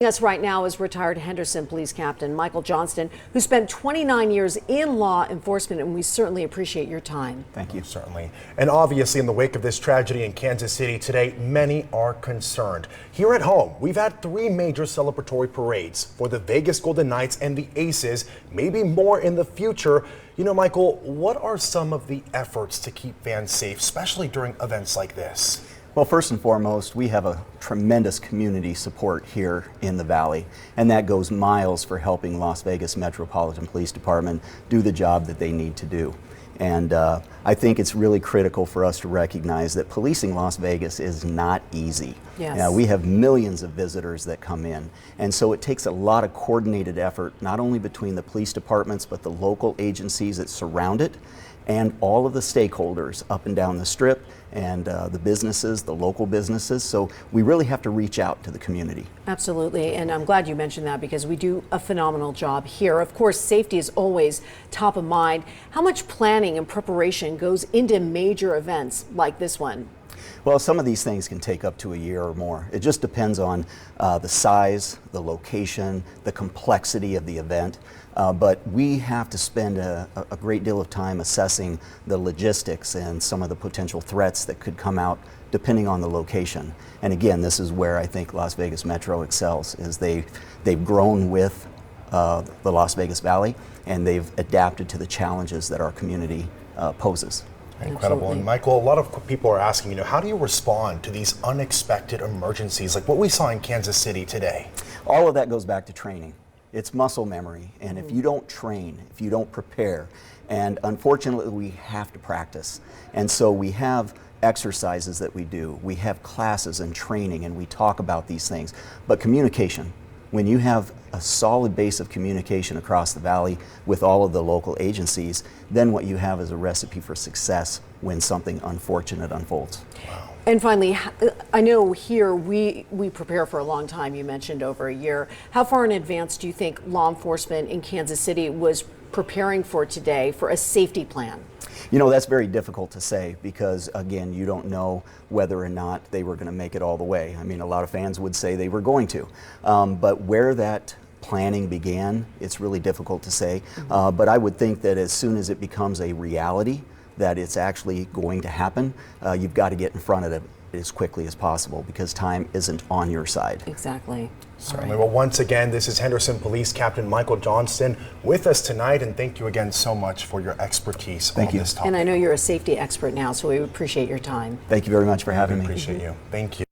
Us right now is retired Henderson Police Captain Michael Johnston, who spent 29 years in law enforcement, and we certainly appreciate your time. Thank you. Certainly. And obviously, in the wake of this tragedy in Kansas City today, many are concerned. Here at home, we've had 3 major celebratory parades for the Vegas Golden Knights and the Aces, maybe more in the future. You know, Michael, what are some of the efforts to keep fans safe, especially during events like this? Well, first and foremost, we have a tremendous community support here in the Valley, and that goes miles for helping Las Vegas Metropolitan Police Department do the job that they need to do. And I think it's really critical for us to recognize that policing Las Vegas is not easy. Yes. We have millions of visitors that come in, and so it takes a lot of coordinated effort, not only between the police departments, but the local agencies that surround it, and all of the stakeholders up and down the Strip, and the businesses, the local businesses. So we really have to reach out to the community. Absolutely, and I'm glad you mentioned that because we do a phenomenal job here. Of course, safety is always top of mind. How much planning and preparation goes into major events like this one? Well, some of these things can take up to a year or more. It just depends on the size, the location, the complexity of the event. But we have to spend a great deal of time assessing the logistics and some of the potential threats that could come out depending on the location. And again, this is where I think Las Vegas Metro excels, is they've grown with the Las Vegas Valley, and they've adapted to the challenges that our community poses. Incredible. Absolutely. And Michael, a lot of people are asking, how do you respond to these unexpected emergencies like what we saw in Kansas City today? All of that goes back to training. It's muscle memory, and if you don't train, if you don't prepare, and unfortunately we have to practice, and so we have exercises that we do, we have classes and training, and we talk about these things. But communication, when you have a solid base of communication across the Valley with all of the local agencies, then what you have is a recipe for success when something unfortunate unfolds. Wow. And finally, I know here we prepare for a long time. You mentioned over a year. How far in advance do you think law enforcement in Kansas City was preparing for today for a safety plan? You know, that's very difficult to say because, again, you don't know whether or not they were going to make it all the way. I mean, a lot of fans would say they were going to. But where that planning began, it's really difficult to say. But I would think that as soon as it becomes a reality, that it's actually going to happen, you've got to get in front of it as quickly as possible because time isn't on your side. Exactly. Certainly. Well, once again, this is Henderson Police Captain Michael Johnston with us tonight, and thank you again so much for your expertise on this topic. And I know you're a safety expert now, so we appreciate your time. Thank you very much for having me. Appreciate you. Thank you.